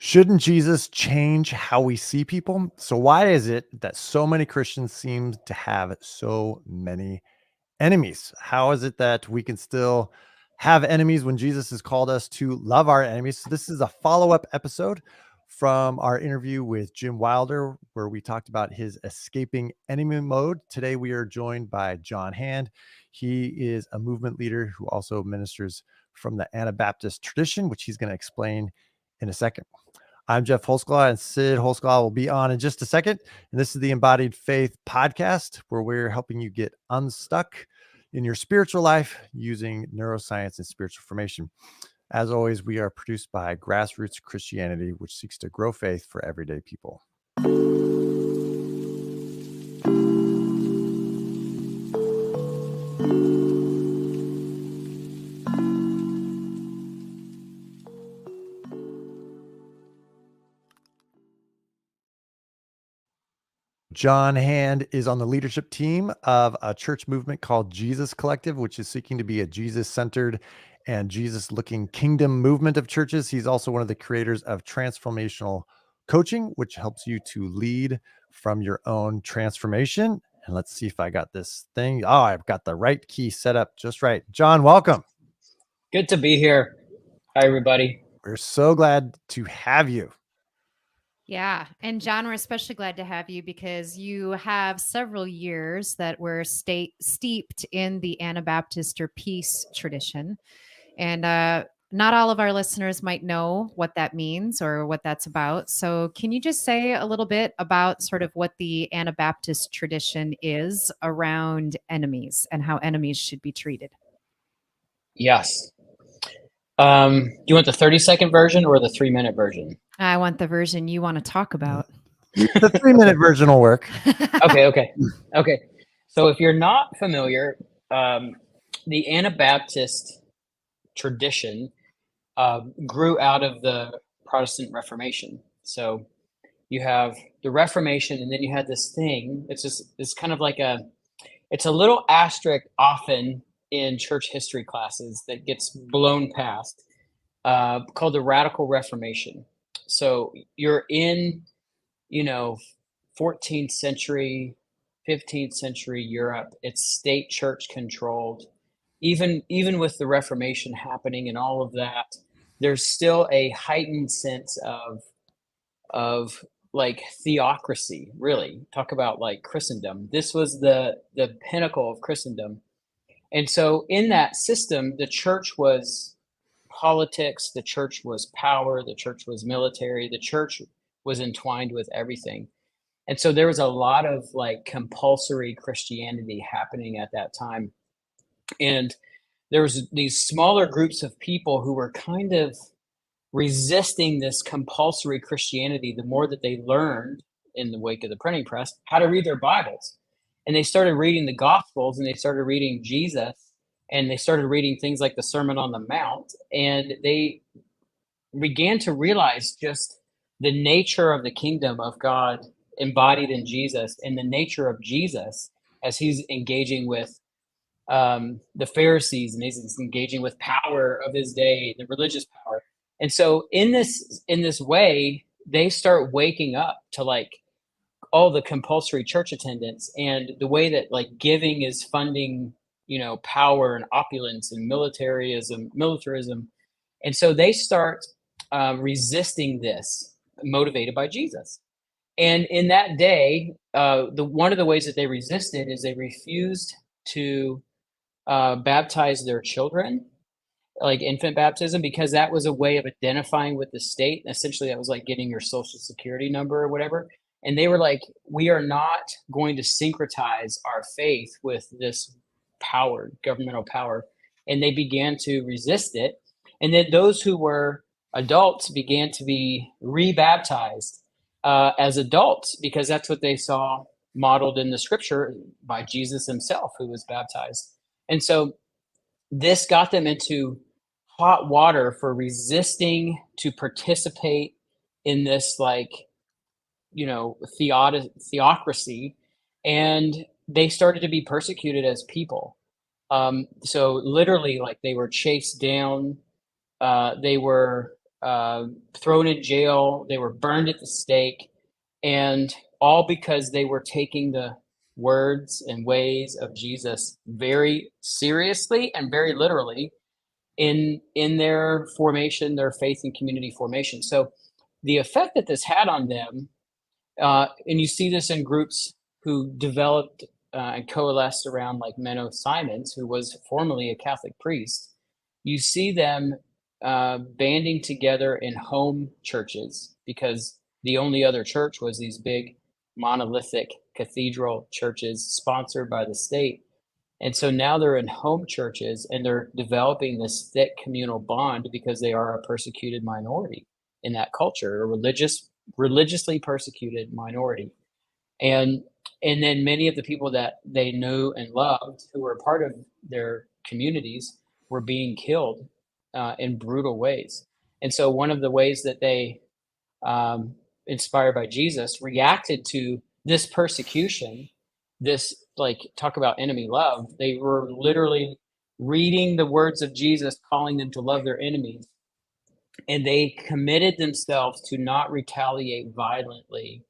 Shouldn't Jesus change how we see people? So, why is it that so many Christians seem to have so many enemies? How is it that we can still have enemies when Jesus has called us to love our enemies? So, this is a follow up episode from our interview with Jim Wilder, where we talked about his escaping enemy mode. Today, we are joined by Jon Hand. He is a movement leader who also ministers from the Anabaptist tradition, which he's going to explain in a second. I'm Jeff Holsclaw, and Sid Holsclaw will be on in just a second. And this is the Embodied Faith podcast, where we're helping you get unstuck in your spiritual life using neuroscience and spiritual formation. As always, we are produced by Grassroots Christianity, which seeks to grow faith for everyday people. Jon Hand is on the leadership team of a church movement called Jesus Collective, which is seeking to be a Jesus-centered and Jesus-looking kingdom movement of churches. He's also one of the creators of transformational coaching, which helps you to lead from your own transformation. And let's see if I got this thing. Oh, I've got the right key set up just right. Jon, welcome. Good to be here. Hi, everybody. We're so glad to have you. Yeah. And Jon, we're especially glad to have you because you have several years that were steeped in the Anabaptist or peace tradition. And not all of our listeners might know what that means or what that's about. So can you just say a little bit about sort of what the Anabaptist tradition is around enemies and how enemies should be treated? Yes. Do you want the 30-second version or the 3-minute version? I want the version you want to talk about. The 3-minute version will work. Okay. So if you're not familiar, the Anabaptist tradition grew out of the Protestant Reformation. So you have the Reformation, and then you had this thing. It's kind of like it's a little asterisk often in church history classes that gets blown past, called the Radical Reformation. So you're in, 14th century, 15th century Europe. It's state church controlled. Even with the Reformation happening and all of that, there's still a heightened sense of like theocracy. Really, talk about like Christendom. This was the pinnacle of Christendom. And so in that system, the church was politics, the church was power, the church was military, the church was entwined with everything. And so there was a lot of like compulsory Christianity happening at that time. And there was these smaller groups of people who were kind of resisting this compulsory Christianity the more that they learned in the wake of the printing press how to read their Bibles. And they started reading the Gospels, and they started reading Jesus, and they started reading things like the Sermon on the Mount, and they began to realize just the nature of the kingdom of God embodied in Jesus, and the nature of Jesus as he's engaging with the Pharisees, and he's engaging with power of his day, the religious power. And so in this way, they start waking up to like all the compulsory church attendance and the way that like giving is funding, power and opulence and militarism. And so they start resisting this, motivated by Jesus. And in that day, one of the ways that they resisted is they refused to baptize their children, like infant baptism, because that was a way of identifying with the state. Essentially, that was like getting your social security number or whatever. And they were like, we are not going to syncretize our faith with this power, governmental power. And they began to resist it. And then those who were adults began to be rebaptized as adults, because that's what they saw modeled in the scripture by Jesus himself, who was baptized. And so this got them into hot water for resisting to participate in this theocracy, and they started to be persecuted as people. So literally, like, they were chased down, they were thrown in jail. They were burned at the stake, and all because they were taking the words and ways of Jesus very seriously and very literally in their formation, their faith and community formation. So the effect that this had on them, and you see this in groups who developed and coalesced around like Menno Simons, who was formerly a Catholic priest. You see them banding together in home churches because the only other church was these big monolithic cathedral churches sponsored by the state. And so now they're in home churches and they're developing this thick communal bond because they are a persecuted minority in that culture, a religiously persecuted minority. And and then many of the people that they knew and loved who were part of their communities were being killed in brutal ways. And so one of the ways that they, inspired by Jesus, reacted to this persecution, this, like, talk about enemy love, they were literally reading the words of Jesus, calling them to love their enemies. And they committed themselves to not retaliate violently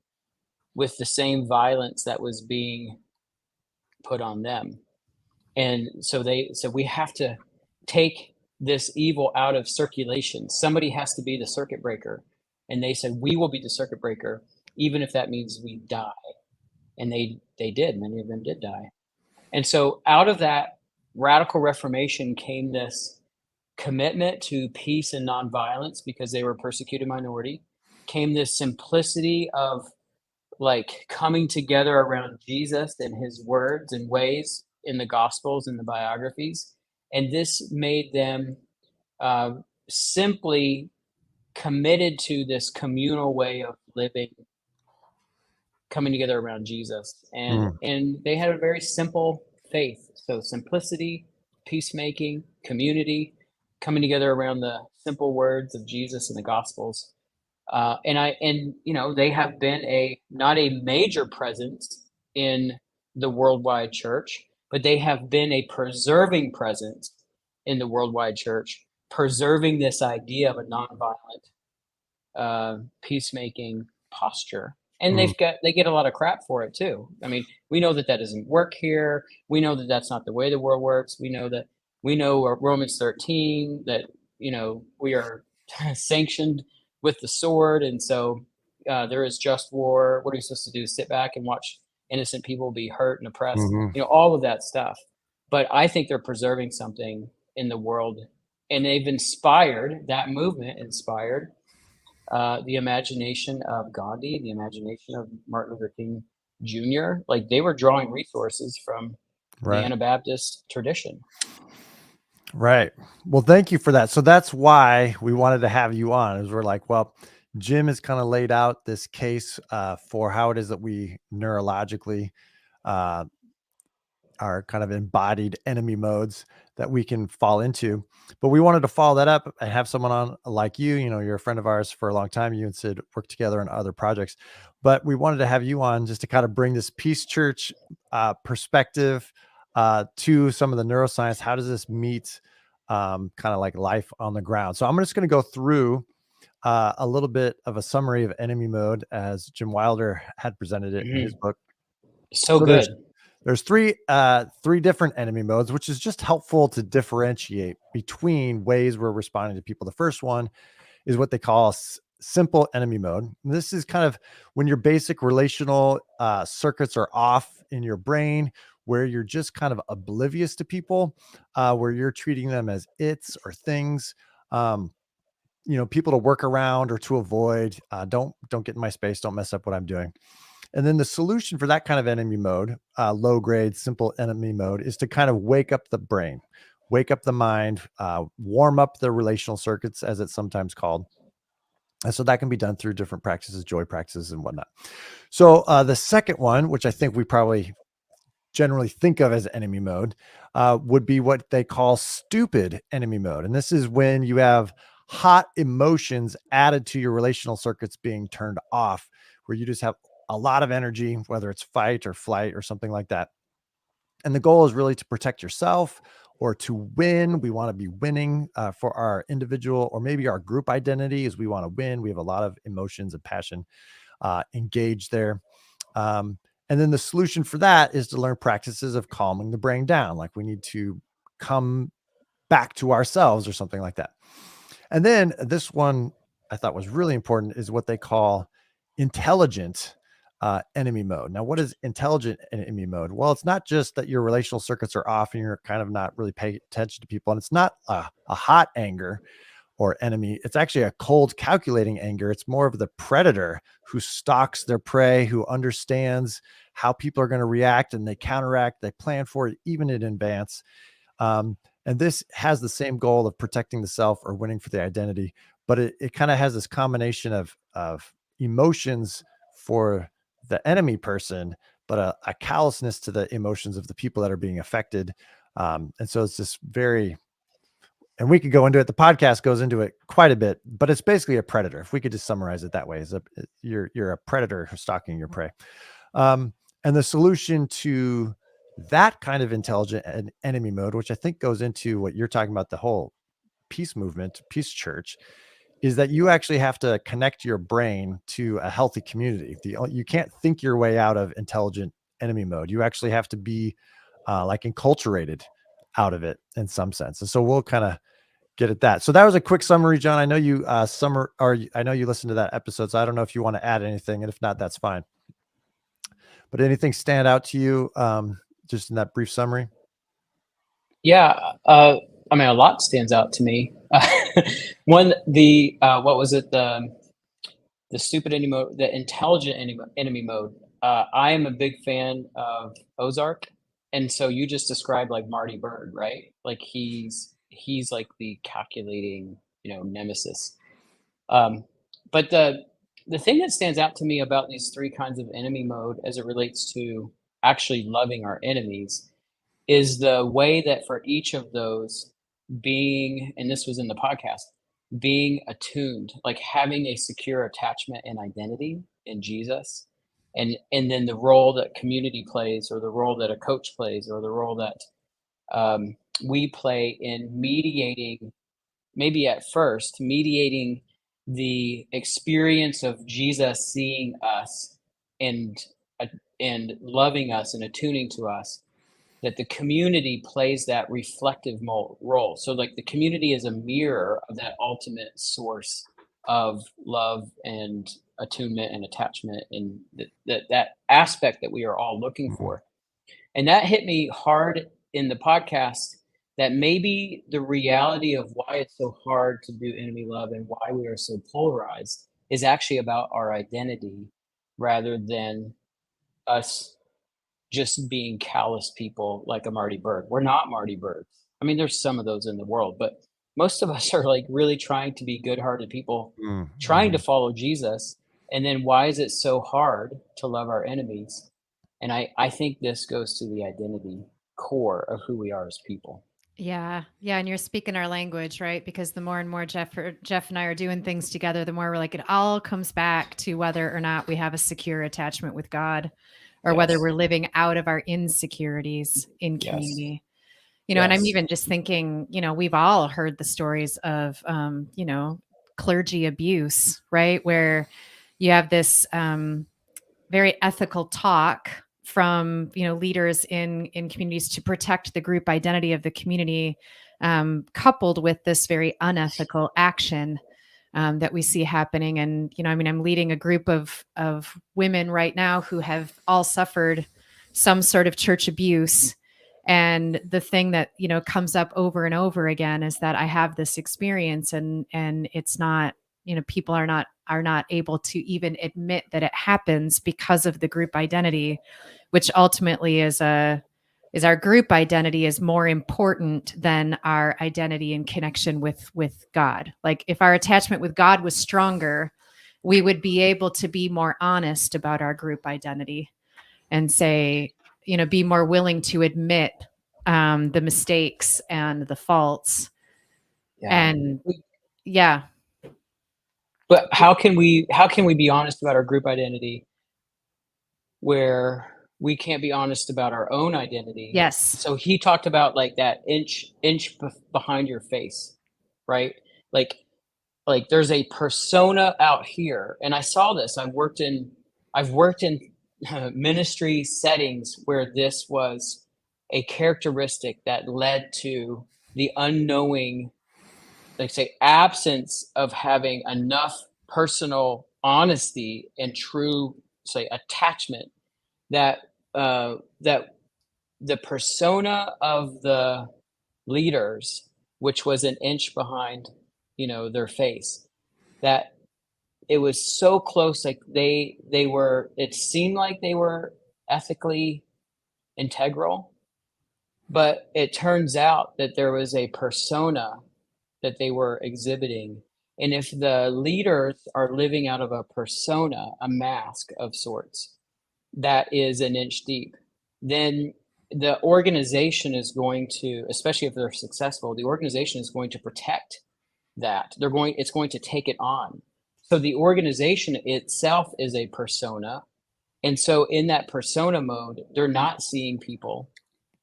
with the same violence that was being put on them. And so they said, we have to take this evil out of circulation. Somebody has to be the circuit breaker. And they said, we will be the circuit breaker, even if that means we die. And they did. Many of them did die. And so out of that radical reformation came this commitment to peace and nonviolence because they were a persecuted minority, came this simplicity of like coming together around Jesus and his words and ways in the gospels and the biographies. And this made them simply committed to this communal way of living, coming together around Jesus. And they had a very simple faith. So simplicity, peacemaking, community, coming together around the simple words of Jesus and the gospels. And you know, they have been not a major presence in the worldwide church, but they have been a preserving presence in the worldwide church, preserving this idea of a nonviolent, peacemaking posture. And they get a lot of crap for it too. I mean, we know that doesn't work here. We know that that's not the way the world works. We know Romans 13, that, you know, we are sanctioned with the sword. And so there is just war. What are you supposed to do? Sit back and watch innocent people be hurt and oppressed, you know, all of that stuff. But I think they're preserving something in the world, and that movement inspired the imagination of Gandhi, the imagination of Martin Luther King Jr. Like, they were drawing resources from the Anabaptist tradition. Right. Well, thank you for that. So that's why we wanted to have you on, is we're like, well, Jim has kind of laid out this case for how it is that we neurologically are kind of embodied enemy modes that we can fall into. But we wanted to follow that up and have someone on like you. You know, you're a friend of ours for a long time. You and Sid worked together on other projects, but we wanted to have you on just to kind of bring this Peace Church perspective to some of the neuroscience. How does this meet kind of like life on the ground? So I'm just going to go through a little bit of a summary of enemy mode as Jim Wilder had presented it in his book. So good. There's three different enemy modes, which is just helpful to differentiate between ways we're responding to people. The first one is what they call simple enemy mode. And this is kind of when your basic relational circuits are off in your brain, where you're just kind of oblivious to people, where you're treating them as it's or things, you know, people to work around or to avoid. Don't get in my space. Don't mess up what I'm doing. And then the solution for that kind of enemy mode, low grade, simple enemy mode, is to kind of wake up the brain, wake up the mind, warm up the relational circuits, as it's sometimes called. And so that can be done through different practices, joy practices and whatnot. So the second one, which I think we probably generally think of as enemy mode, would be what they call stupid enemy mode. And this is when you have hot emotions added to your relational circuits being turned off, where you just have a lot of energy, whether it's fight or flight or something like that. And the goal is really to protect yourself or to win. We want to be winning for our individual or maybe our group identity is we want to win. We have a lot of emotions and passion engaged there. And then the solution for that is to learn practices of calming the brain down. Like we need to come back to ourselves or something like that. And then this one I thought was really important is what they call intelligent enemy mode. Now, what is intelligent enemy mode? Well, it's not just that your relational circuits are off and you're kind of not really paying attention to people. And it's not a hot anger or enemy. It's actually a cold, calculating anger. It's more of the predator who stalks their prey, who understands how people are going to react and they counteract, they plan for it even in advance. And this has the same goal of protecting the self or winning for the identity, but it kind of has this combination of emotions for the enemy person, but a callousness to the emotions of the people that are being affected. And so it's this very, and we could go into it. The podcast goes into it quite a bit, but it's basically a predator. If we could just summarize it that way, you're a predator who's stalking your prey. And the solution to that kind of intelligent enemy mode, which I think goes into what you're talking about, the whole peace movement, peace church, is that you actually have to connect your brain to a healthy community. You can't think your way out of intelligent enemy mode. You actually have to be like enculturated out of it in some sense. And so we'll kind of get at that. So that was a quick summary, John. I know you I know you listened to that episode, so I don't know if you want to add anything, and if not, that's fine. But anything stand out to you just in that brief summary? Yeah, I mean, a lot stands out to me. One, what was it? The stupid enemy mode, the intelligent enemy mode. I am a big fan of Ozark, and so you just described like Marty Bird, right? Like he's like the calculating, nemesis. But the thing that stands out to me about these three kinds of enemy mode as it relates to actually loving our enemies is the way that for each of those being, and this was in the podcast, being attuned, like having a secure attachment and identity in Jesus. And then the role that community plays, or the role that a coach plays, or the role that we play in mediating, maybe at first, mediating the experience of Jesus seeing us and loving us and attuning to us, that the community plays that reflective role. So like the community is a mirror of that ultimate source of love and attunement and attachment, and that aspect that we are all looking for. And that hit me hard in the podcast, that maybe the reality of why it's so hard to do enemy love and why we are so polarized is actually about our identity rather than us just being callous people like a Marty Bird. We're not Marty Birds. I mean, there's some of those in the world, but most of us are like really trying to be good-hearted people, trying to follow Jesus. And then why is it so hard to love our enemies? And I think this goes to the identity core of who we are as people. Yeah. Yeah. And you're speaking our language, right? Because the more and more Jeff and I are doing things together, the more we're like, it all comes back to whether or not we have a secure attachment with God, or whether we're living out of our insecurities in community. And I'm even just thinking, we've all heard the stories of, clergy abuse, right? Where you have this very ethical talk from, leaders in communities to protect the group identity of the community, coupled with this very unethical action that we see happening. And, I'm leading a group of women right now who have all suffered some sort of church abuse. And the thing that, comes up over and over again is that I have this experience, and it's not, people are not able to even admit that it happens because of the group identity, which ultimately is our group identity is more important than our identity and connection with God. Like if our attachment with God was stronger, we would be able to be more honest about our group identity and say, be more willing to admit the mistakes and the faults. And But how can we be honest about our group identity where we can't be honest about our own identity. Yes. So he talked about like that inch behind your face, right? Like there's a persona out here, and I saw this. I've worked in ministry settings where this was a characteristic that led to the unknowing, like say, absence of having enough personal honesty and true, say, attachment that that the persona of the leaders, which was an inch behind, their face, that it was so close, like they were, it seemed like they were ethically integral, but it turns out that there was a persona that they were exhibiting. And if the leaders are living out of a persona, a mask of sorts, that is an inch deep, then the organization is going to, especially if they're successful, the organization is going to protect that. It's going to take it on. So the organization itself is a persona. And so in that persona mode, they're not seeing people.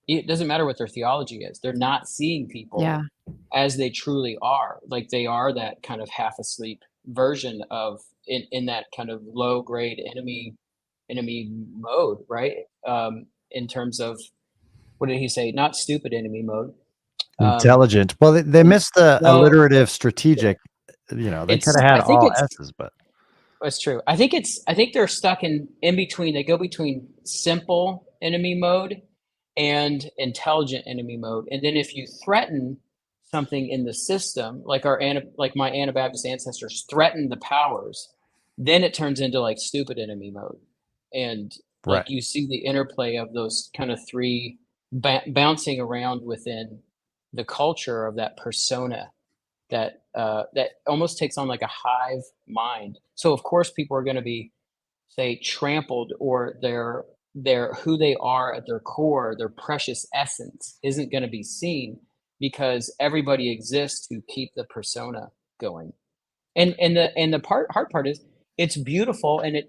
It doesn't matter what their theology is. They're not seeing people Yeah. as they truly are. Like they are that kind of half asleep version of in that kind of low grade enemy mode, right? In terms of, what did he say? Not stupid enemy mode. Intelligent. Well, they missed the Well, alliterative strategic. They could have had I think all it's S's, but true. I think they're stuck in between. They go between simple enemy mode and intelligent enemy mode. And then if you threaten something in the system, like like my Anabaptist ancestors threatened the powers, then it turns into like stupid enemy mode. And like right. you see the interplay of those kind of three bouncing around within the culture of that persona that almost takes on like a hive mind. So of course people are going to be, say, trampled, or their who they are at their core, their precious essence isn't going to be seen, because everybody exists to keep the persona going. And the hard part is, it's beautiful, and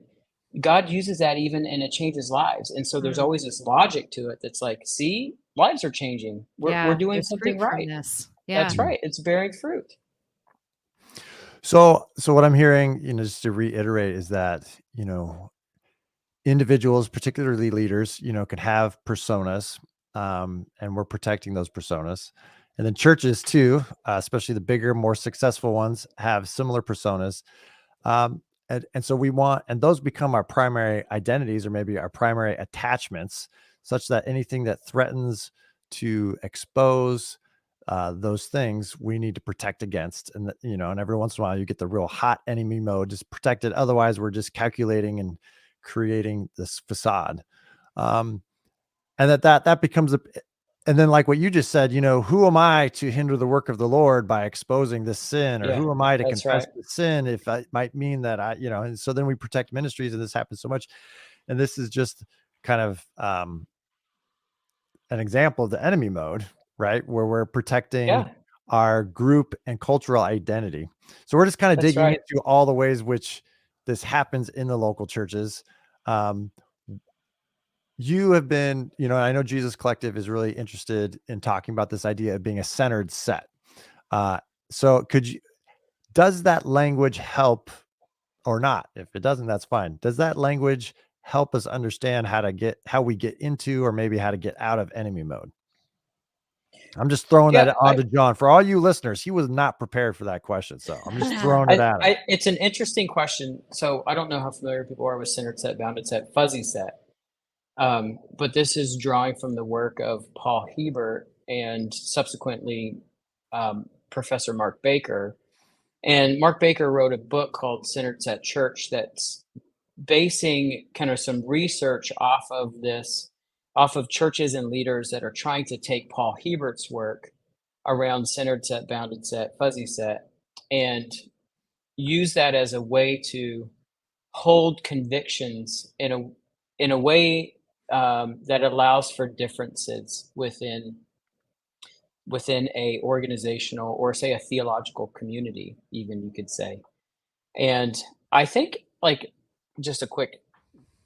God uses that even, and it changes lives. And so there's Mm. always this logic to it that's like, see, lives are changing. We're Yeah. doing There's something fruit from right. this. Yeah. That's right. It's bearing fruit. So what I'm hearing, just to reiterate, is that, individuals, particularly leaders, can have personas, and we're protecting those personas. And then churches too, especially the bigger, more successful ones, have similar personas. And so we want, and those become our primary identities, or maybe our primary attachments, such that anything that threatens to expose those things, we need to protect against. And and every once in a while you get the real hot enemy mode, just protect it. Otherwise we're just calculating and creating this facade. Um, and that becomes and then, like what you just said, who am I to hinder the work of the Lord by exposing this sin, or Yeah, who am I to that's confess right. the sin if it might mean that and so then we protect ministries, and this happens so much. And this is just kind of an example of the enemy mode, right? Where we're protecting Yeah, our group and cultural identity. So we're just kind of that's digging right. into all the ways which this happens in the local churches. Um, you have been, I know Jesus Collective is really interested in talking about this idea of being a centered set. Uh, so does that language help or not? If it doesn't, that's fine. Does that language help us understand how we get into, or maybe how to get out of enemy mode? I'm just throwing Yeah, that onto John. For all you listeners, he was not prepared for that question. So I'm just throwing it at him. it's an interesting question. So I don't know how familiar people are with centered set, bounded set, fuzzy set. But this is drawing from the work of Paul Hebert, and subsequently Professor Mark Baker. And Mark Baker wrote a book called Centered Set Church that's basing kind of some research off of churches and leaders that are trying to take Paul Hebert's work around centered set, bounded set, fuzzy set, and use that as a way to hold convictions in a way that allows for differences within a organizational, or say a theological community, even, you could say. And I think, like, just a quick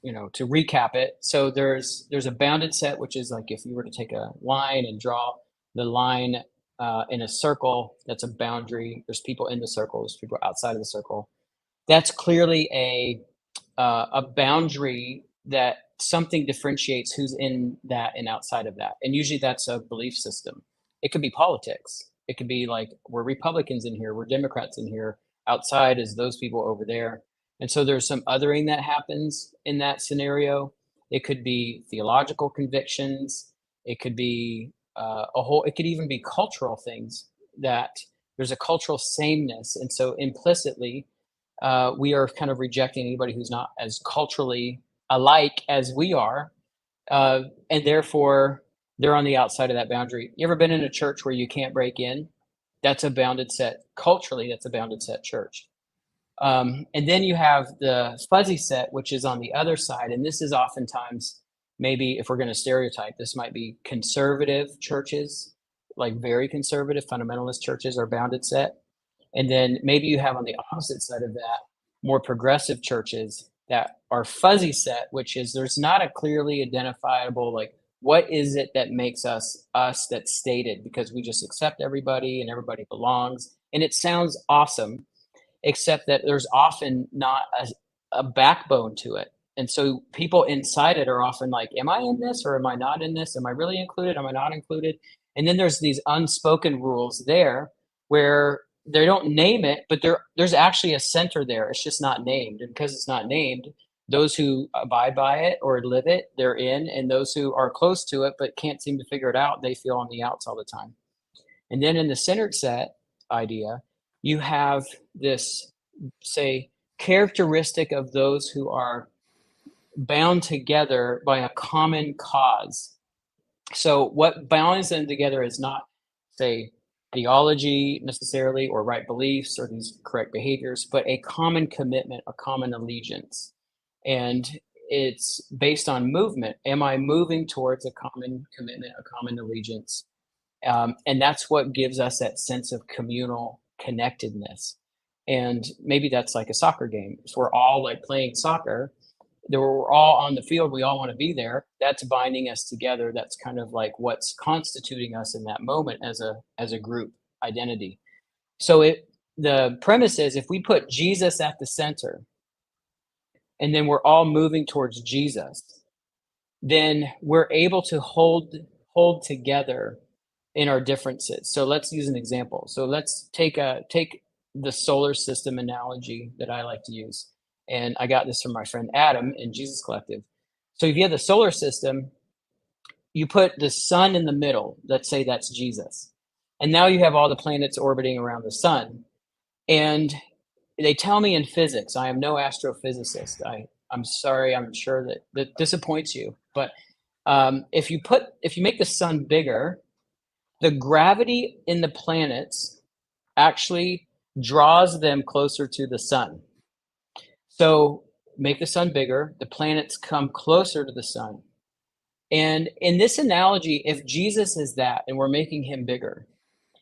to recap it. So there's a bounded set, which is like if you were to take a line and draw the line in a circle, that's a boundary. There's people in the circle, there's people outside of the circle. That's clearly a boundary that something differentiates who's in that and outside of that. And usually that's a belief system. It could be politics. It could be like we're Republicans in here, we're Democrats in here. Outside is those people over there. And so there's some othering that happens in that scenario. It could be theological convictions. It could be it could even be cultural things that there's a cultural sameness. And so implicitly, we are kind of rejecting anybody who's not as culturally alike as we are. And therefore, they're on the outside of that boundary. You ever been in a church where you can't break in? That's a bounded set. Culturally, that's a bounded set church. And then you have the fuzzy set, which is on the other side. And this is oftentimes, maybe if we're going to stereotype, this might be conservative churches, like very conservative fundamentalist churches are bounded set. And then maybe you have on the opposite side of that, more progressive churches that are fuzzy set, which is there's not a clearly identifiable, like, what is it that makes us that's stated, because we just accept everybody and everybody belongs. And it sounds awesome, except that there's often not a backbone to it. And so people inside it are often like, am I in this or am I not in this? Am I really included? Am I not included? And then there's these unspoken rules there where they don't name it, but there's actually a center there. It's just not named. And because it's not named, those who abide by it or live it, they're in. And those who are close to it but can't seem to figure it out, they feel on the outs all the time. And then in the centered set idea, you have this, say, characteristic of those who are bound together by a common cause. So what binds them together is not, say, theology necessarily or right beliefs or these correct behaviors, but a common commitment, a common allegiance. And it's based on movement. Am I moving towards a common commitment, a common allegiance? And that's what gives us that sense of communal connectedness. And maybe that's like a soccer game. If we're all like playing soccer, we're all on the field, we all want to be there. That's binding us together. That's kind of like what's constituting us in that moment as a group identity. So the premise is, if we put Jesus at the center and then we're all moving towards Jesus, then we're able to hold together in our differences. So let's use an example. So let's take the solar system analogy that I like to use. And I got this from my friend Adam in Jesus Collective. So if you have the solar system, you put the sun in the middle. Let's say that's Jesus. And now you have all the planets orbiting around the sun. And they tell me in physics, I am no astrophysicist. I'm sorry, I'm sure that disappoints you. But if you make the sun bigger, the gravity in the planets actually draws them closer to the sun. So make the sun bigger, the planets come closer to the sun. And in this analogy, if Jesus is that and we're making him bigger,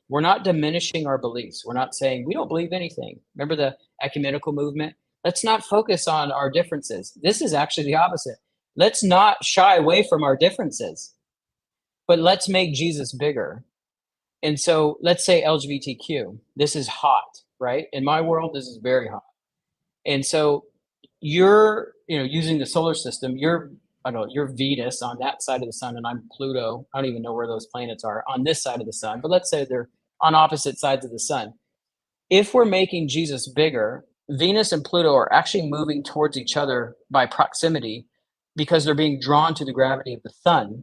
we're not diminishing our beliefs. We're not saying we don't believe anything. Remember the ecumenical movement? Let's not focus on our differences. This is actually the opposite. Let's not shy away from our differences, but let's make Jesus bigger. And so let's say LGBTQ. This is hot, right? In my world, this is very hot. And so you're, using the solar system, you're Venus on that side of the sun, and I'm Pluto. I don't even know where those planets are on this side of the sun, but let's say they're on opposite sides of the sun. If we're making Jesus bigger, Venus and Pluto are actually moving towards each other by proximity because they're being drawn to the gravity of the sun.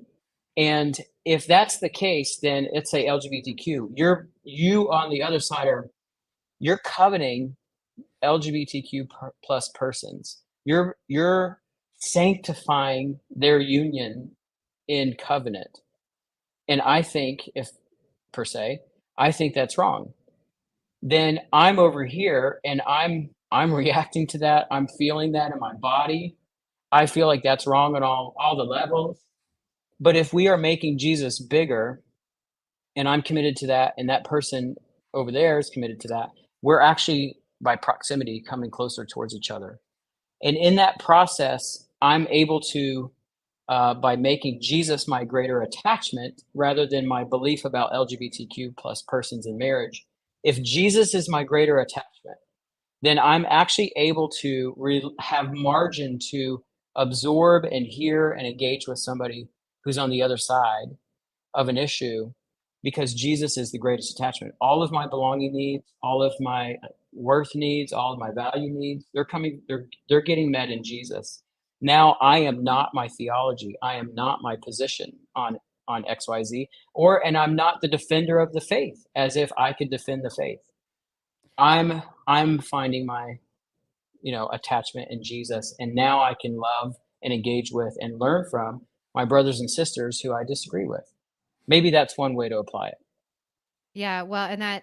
And if that's the case, then let's say LGBTQ, you on the other side you're coveting LGBTQ plus persons. You're sanctifying their union in covenant. And I think I think that's wrong. Then I'm over here and I'm reacting to that. I'm feeling that in my body. I feel like that's wrong on all the levels. But if we are making Jesus bigger and I'm committed to that and that person over there is committed to that, we're actually by proximity coming closer towards each other. And in that process, I'm able to, by making Jesus my greater attachment rather than my belief about LGBTQ plus persons in marriage. If Jesus is my greater attachment, then I'm actually able to have margin to absorb and hear and engage with somebody who's on the other side of an issue, because Jesus is the greatest attachment. All of my belonging needs, all of my worth needs, all of my value needs, they're getting met in Jesus. Now I am not my theology. I am not my position on XYZ, and I'm not the defender of the faith as if I could defend the faith. I'm finding my, attachment in Jesus, and now I can love and engage with and learn from my brothers and sisters who I disagree with. Maybe that's one way to apply it. Yeah, well, and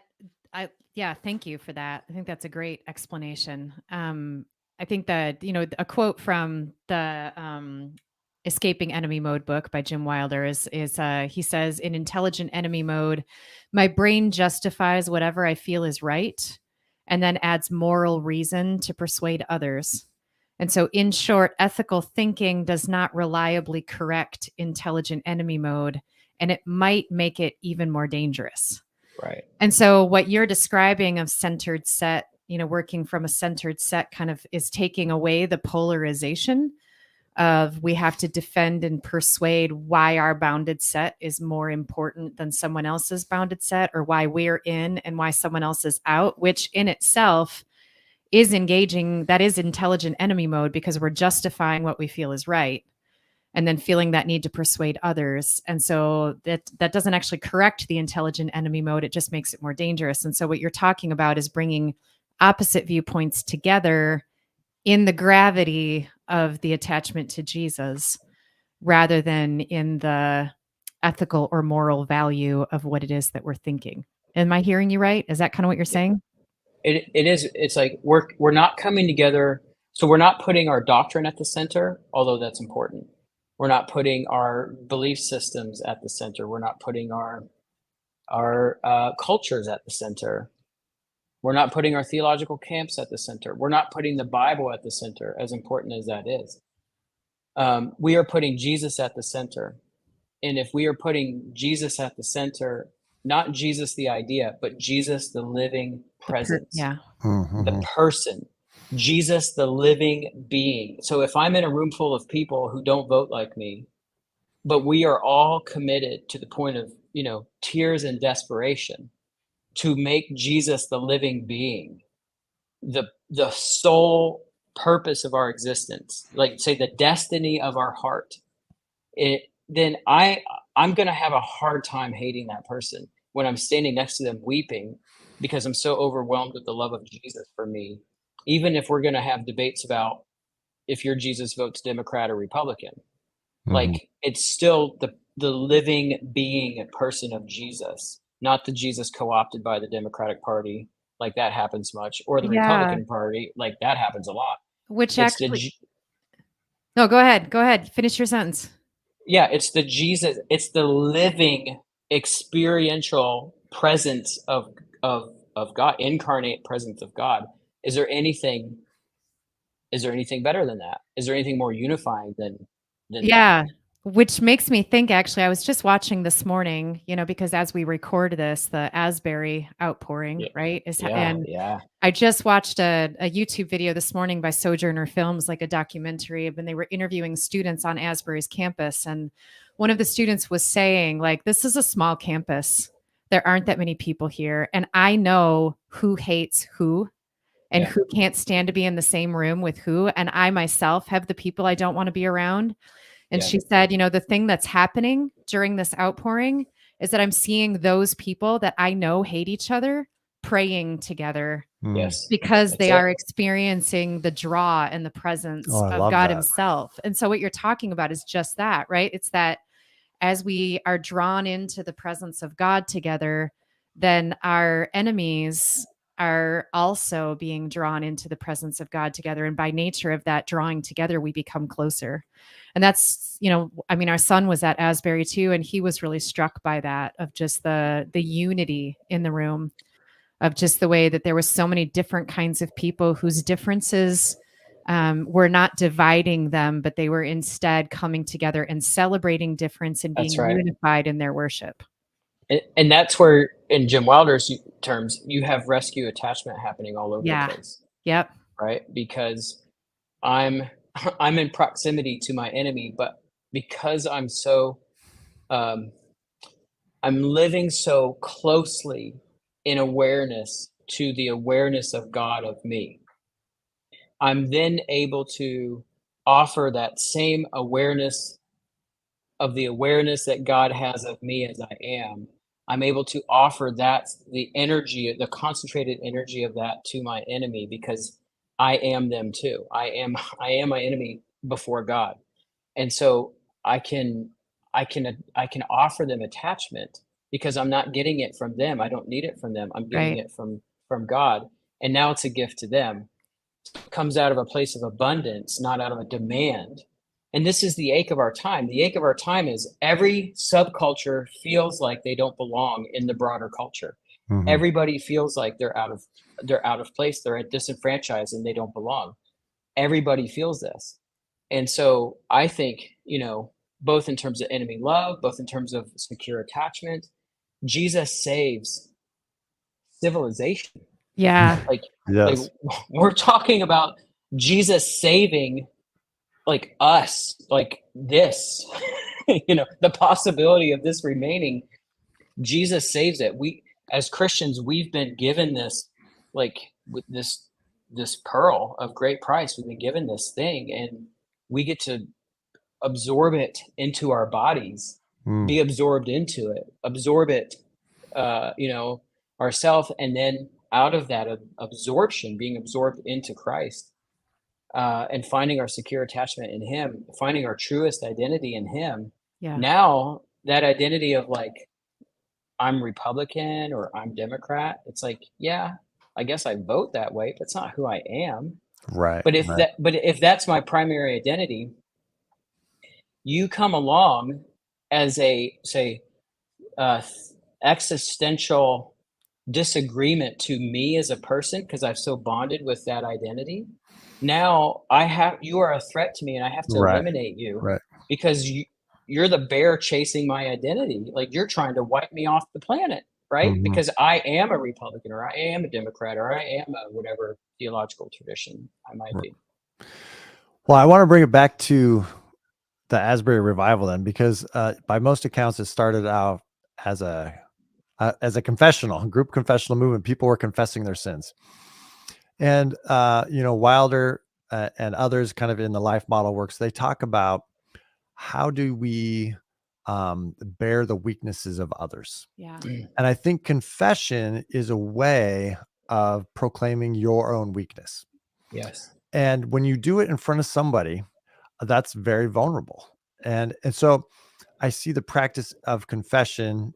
yeah, thank you for that. I think that's a great explanation. I think that, a quote from the Escaping Enemy Mode book by Jim Wilder is he says, in intelligent enemy mode, my brain justifies whatever I feel is right and then adds moral reason to persuade others. And so, in short, ethical thinking does not reliably correct intelligent enemy mode, and it might make it even more dangerous. Right. And so what you're describing of centered set, working from a centered set kind of is taking away the polarization of we have to defend and persuade why our bounded set is more important than someone else's bounded set, or why we're in and why someone else is out, which in itself is engaging. That is intelligent enemy mode, because we're justifying what we feel is right and then feeling that need to persuade others. And so that doesn't actually correct the intelligent enemy mode. It just makes it more dangerous. And so what you're talking about is bringing opposite viewpoints together in the gravity of the attachment to Jesus, rather than in the ethical or moral value of what it is that we're thinking. Am I hearing you right? Is that kind of what you're saying? It is. It's like we're not coming together. So we're not putting our doctrine at the center, although that's important. We're not putting our belief systems at the center. We're not putting our cultures at the center. We're not putting our theological camps at the center. We're not putting the Bible at the center, as important as that is. We are putting Jesus at the center. And if we are putting Jesus at the center, not Jesus the idea, but Jesus the living presence, Yeah. the person, Jesus the living being. So if I'm in a room full of people who don't vote like me, but we are all committed to the point of, tears and desperation to make Jesus the living being, the sole purpose of our existence, like say the destiny of our heart, then I'm going to have a hard time hating that person when I'm standing next to them weeping because I'm so overwhelmed with the love of Jesus for me. Even if we're going to have debates about if your Jesus votes Democrat or Republican, like it's still the living being and person of Jesus, not the Jesus co-opted by the Democratic Party, like that happens much, or the Republican Party, like that happens a lot. Which It's actually, no, go ahead. Finish your sentence. Yeah, it's the Jesus, it's the living experiential presence of God, incarnate presence of God. Is there anything better than that? Is there anything more unifying than that? Which makes me think, actually, I was just watching this morning, because as we record this, the Asbury outpouring, right? And I just watched a YouTube video this morning by Sojourner Films, like a documentary, and they were interviewing students on Asbury's campus. And one of the students was saying, like, this is a small campus. There aren't that many people here. And I know who hates who and who can't stand to be in the same room with who. And I myself have the people I don't want to be around. And she said, the thing that's happening during this outpouring is that I'm seeing those people that I know hate each other praying together. Yes. Because they are experiencing the draw and the presence of God himself. And so what you're talking about is just that, right? It's that as we are drawn into the presence of God together, then our enemies are also being drawn into the presence of God together. And by nature of that drawing together, we become closer. And that's, our son was at Asbury too, and he was really struck by that, of just the unity in the room, of just the way that there was so many different kinds of people whose differences were not dividing them, but they were instead coming together and celebrating difference and being That's right. unified in their worship. And that's where, in Jim Wilder's terms, you have rescue attachment happening all over the Yeah. place, Yep. right? Because I'm I'm in proximity to my enemy, but because I'm so I'm living so closely in awareness to the awareness of God of me, I'm then able to offer that same awareness of the awareness that God has of me as I am. I'm able to offer that, the energy, the concentrated energy of that to my enemy, because I am them too. I am my enemy before God. And so I can I can offer them attachment because I'm not getting it from them. I don't need it from them. I'm getting Right. it from God. And now it's a gift to them. It comes out of a place of abundance, not out of a demand. And this is the ache of our time. The ache of our time is every subculture feels like they don't belong in the broader culture. Mhm. Everybody feels like they're out of place, they're disenfranchised and they don't belong. Everybody feels this. And so I think, both in terms of enemy love, both in terms of secure attachment, Jesus saves civilization. Yeah. Like, Yes. we're talking about Jesus saving like us, like this, the possibility of this remaining. Jesus saves it. We, as Christians, we've been given this, like, with this pearl of great price. We've been given this thing, and we get to absorb it into our bodies, Mm. be absorbed into it, absorb it, ourself, and then out of that absorption, being absorbed into Christ, and finding our secure attachment in Him, finding our truest identity in Him. Yeah. Now that identity of like, I'm Republican or I'm Democrat, it's like, yeah, I guess I vote that way, but it's not who I am. Right. But if Right. if that's my primary identity, you come along as a, say, uh, existential disagreement to me as a person because I've so bonded with that identity. Now you are a threat to me, and I have to Right. eliminate you Right. because you're the bear chasing my identity. Like, you're trying to wipe me off the planet, right? Mhm. Because I am a Republican, or I am a Democrat, or I am a whatever theological tradition I might be. Well, I want to bring it back to the Asbury revival then, because by most accounts, it started out as a confessional group, confessional movement. People were confessing their sins, and Wilder and others, kind of in the life model works, they talk about how do we bear the weaknesses of others. Yeah. And I think confession is a way of proclaiming your own weakness. Yes. And when you do it in front of somebody, that's very vulnerable. And so I see the practice of confession,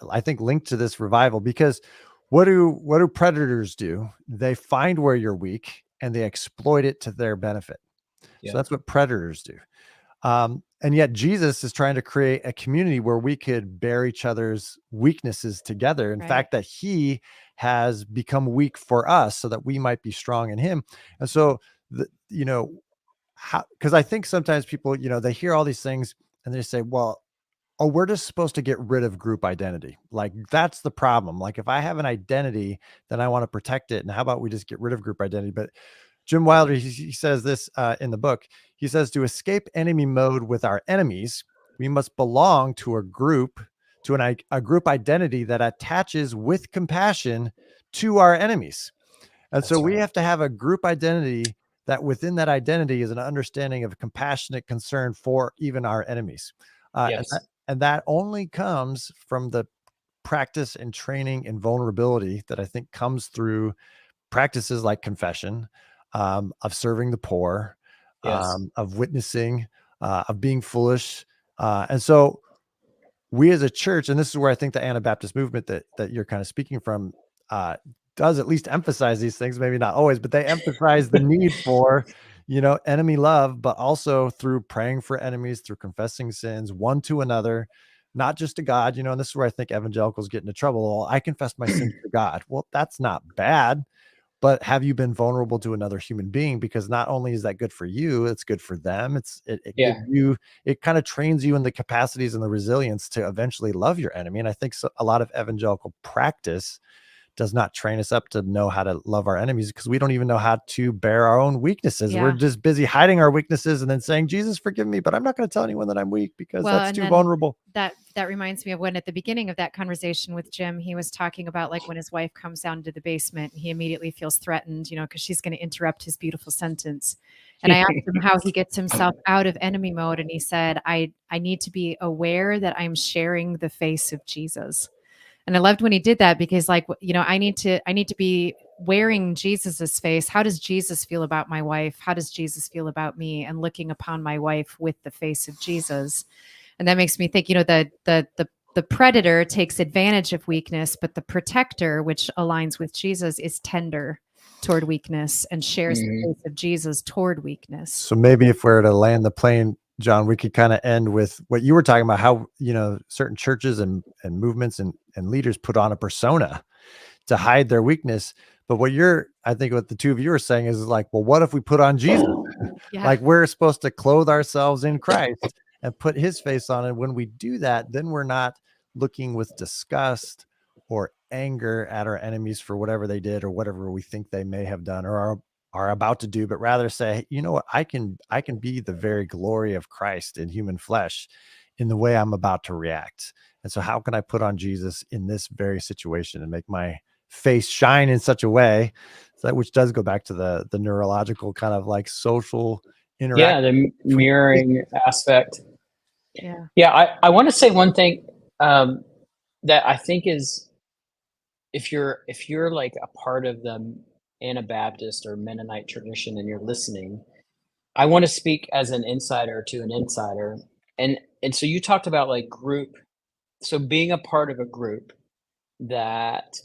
I think linked to this revival, because what do predators do? They find where you're weak and they exploit it to their benefit. Yeah. So that's what predators do. And yet Jesus is trying to create a community where we could bear each other's weaknesses together. In Right. fact, that He has become weak for us so that we might be strong in Him. And so, because I think sometimes people, they hear all these things and they say, well, oh, we're just supposed to get rid of group identity. Like, that's the problem. Like, if I have an identity, then I want to protect it. And how about we just get rid of group identity? But Jim Wilder, he says this in the book. He says, to escape enemy mode with our enemies, we must belong to a group, to a group identity that attaches with compassion to our enemies. And so we have to have a group identity that within that identity is an understanding of compassionate concern for even our enemies. Yes. And that only comes from the practice and training and vulnerability that I think comes through practices like confession, of serving the poor, Yes. of witnessing, of being foolish. And so we as a church, and this is where I think the Anabaptist movement that you're kind of speaking from, does at least emphasize these things, maybe not always, but they emphasize the need for, enemy love, but also through praying for enemies, through confessing sins one to another, not just to God, and this is where I think evangelicals get into trouble. Well, I confess my sins to God. Well, that's not bad, but have you been vulnerable to another human being? Because not only is that good for you, it's good for them. It gives Yeah. you, it kind of trains you in the capacities and the resilience to eventually love your enemy. And I think a lot of evangelical practice does not train us up to know how to love our enemies, because we don't even know how to bear our own weaknesses. We're Yeah. just busy hiding our weaknesses and then saying, Jesus, forgive me, but I'm not going to tell anyone that I'm weak because Well, that's and too then vulnerable. that reminds me of when at the beginning of that conversation with Jim, he was talking about like when his wife comes down to the basement, he immediately feels threatened, because she's going to interrupt his beautiful sentence. And I asked him how he gets himself out of enemy mode, and he said, I need to be aware that I'm sharing the face of Jesus. And I loved when he did that, because like, I need to be wearing Jesus's face. How does Jesus feel about my wife? How does Jesus feel about me? And looking upon my wife with the face of Jesus. And that makes me think, the predator takes advantage of weakness, but the protector, which aligns with Jesus, is tender toward weakness and shares the face of Jesus toward weakness. So maybe if we were to land the plane, John, we could kind of end with what you were talking about, how, certain churches and movements and leaders put on a persona to hide their weakness. But I think what the two of you are saying is like, well, what if we put on Jesus? Yeah. Like, we're supposed to clothe ourselves in Christ and put his face on it. When we do that, then we're not looking with disgust or anger at our enemies for whatever they did or whatever we think they may have done or are about to do, but rather say, you know what, I can be the very glory of Christ in human flesh in the way I'm about to react. And so how can I put on Jesus in this very situation and make my face shine in such a way that, which does go back to the neurological kind of like social interaction. Yeah, the mirroring aspect. Yeah. Yeah, I want to say one thing that I think is, if you're like a part of the Anabaptist or Mennonite tradition and you're listening, I want to speak as an insider to an insider. And so you talked about like group. So being a part of a group that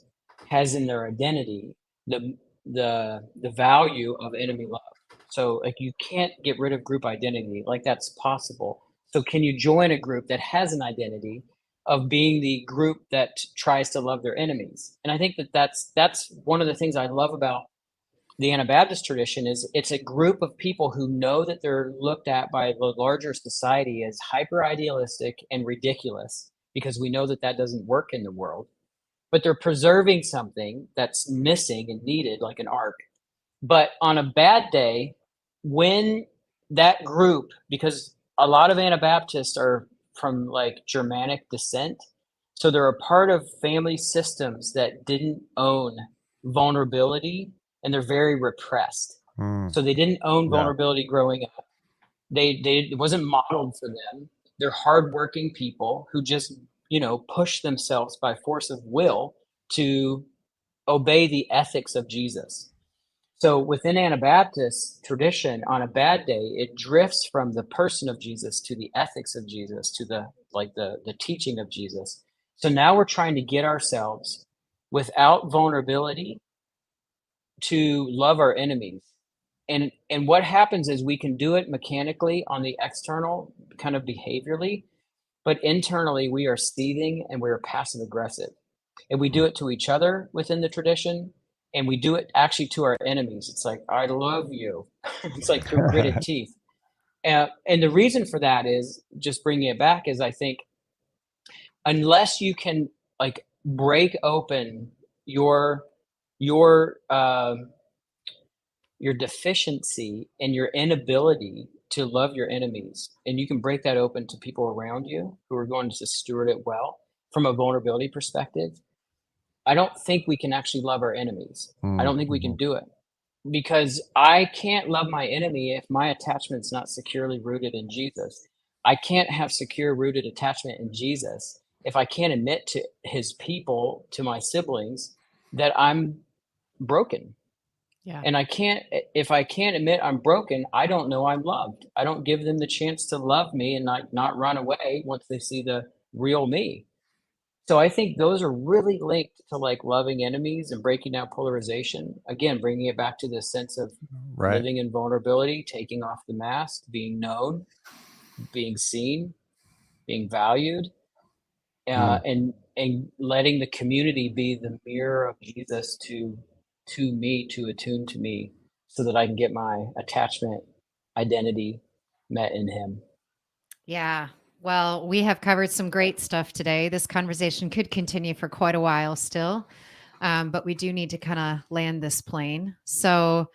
has in their identity the value of enemy love. So like you can't get rid of group identity, like that's possible. So can you join a group that has an identity of being the group that tries to love their enemies? And I think that's one of the things I love about the Anabaptist tradition is it's a group of people who know that they're looked at by the larger society as hyper idealistic and ridiculous, because we know that that doesn't work in the world, but they're preserving something that's missing and needed, like an ark. But on a bad day, when that group, because a lot of Anabaptists are from like Germanic descent, so they're a part of family systems that didn't own vulnerability, and they're very repressed. So they didn't own vulnerability growing up. They it wasn't modeled for them. They're hardworking people who just push themselves by force of will to obey the ethics of Jesus. So within Anabaptist tradition, on a bad day, it drifts from the person of Jesus to the ethics of Jesus to the teaching of Jesus. So now we're trying to get ourselves without vulnerability to love our enemies. And what happens is we can do it mechanically on the external, kind of behaviorally, but internally we are seething and we are passive aggressive. And we do it to each other within the tradition, and we do it actually to our enemies. It's like, I love you. It's like through gritted teeth. And the reason for that is, just bringing it back, is I think unless you can like break open your your um your deficiency and your inability to love your enemies, and you can break that open to people around you who are going to steward it well from a vulnerability perspective, I don't think we can actually love our enemies. I don't think we can do it, because I can't love my enemy if my attachment's not securely rooted in Jesus. I can't have secure rooted attachment in Jesus if I can't admit to his people, to my siblings, that I'm broken. Yeah. And if I can't admit I'm broken, I don't know I'm loved. I don't give them the chance to love me and not run away once they see the real me. So I think those are really linked to like loving enemies and breaking down polarization. Again, bringing it back to this sense of living in vulnerability, taking off the mask, being known, being seen, being valued, and letting the community be the mirror of Jesus to to me, to attune to me, so that I can get my attachment identity met in him. Yeah. Well, we have covered some great stuff today. This conversation could continue for quite a while still, but we do need to kind of land this plane. So,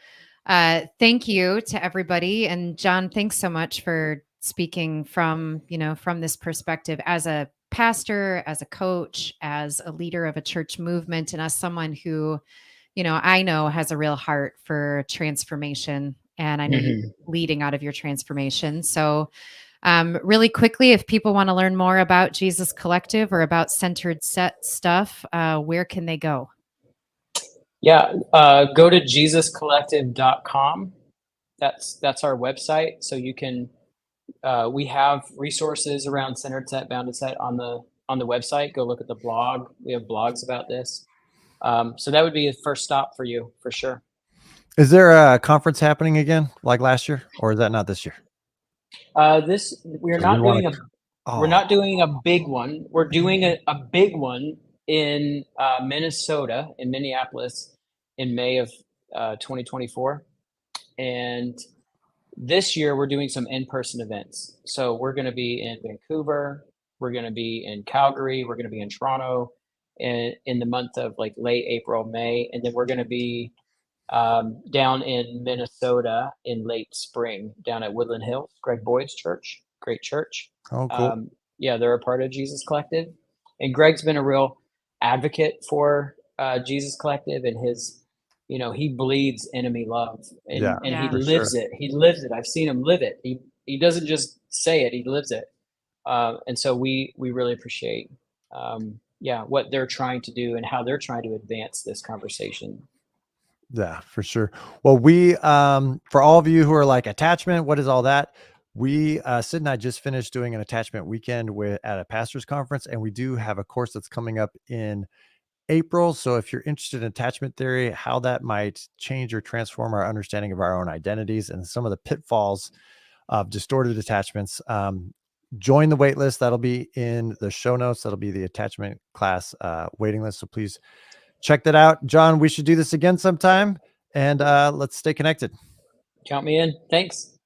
thank you to everybody. And Jon, thanks so much for speaking from, from this perspective as a pastor, as a coach, as a leader of a church movement, and as someone who, I know has a real heart for transformation. And I know you're leading out of your transformation. So, really quickly, if people want to learn more about Jesus Collective or about Centered Set stuff, where can they go? Yeah, go to jesuscollective.com. That's our website. So you can, we have resources around Centered Set, Bounded Set on the website. Go look at the blog. We have blogs about this. So that would be a first stop for you, for sure. Is there a conference happening again like last year, or is that not this year? We're not doing a big one. We're doing a big one in Minnesota, in Minneapolis, in May of 2024. And this year we're doing some in-person events. So we're going to be in Vancouver, we're going to be in Calgary, we're going to be in Toronto in the month of like late April, May, and then we're going to be down in Minnesota in late spring, down at Woodland Hills, Greg Boyd's church, great church. Oh, cool. Yeah, they're a part of Jesus Collective, and Greg's been a real advocate for Jesus Collective, and his, he bleeds enemy love, and he lives it. He lives it. I've seen him live it. He doesn't just say it; he lives it. And so we really appreciate, what they're trying to do and how they're trying to advance this conversation. Yeah, for sure. Well, we, for all of you who are like, attachment, what is all that? We, Sid and I just finished doing an attachment weekend at a pastor's conference, and we do have a course that's coming up in April. So if you're interested in attachment theory, how that might change or transform our understanding of our own identities and some of the pitfalls of distorted attachments, join the wait list. That'll be in the show notes. That'll be the attachment class waiting list. So please check that out. Jon, we should do this again sometime, and let's stay connected. Count me in. Thanks.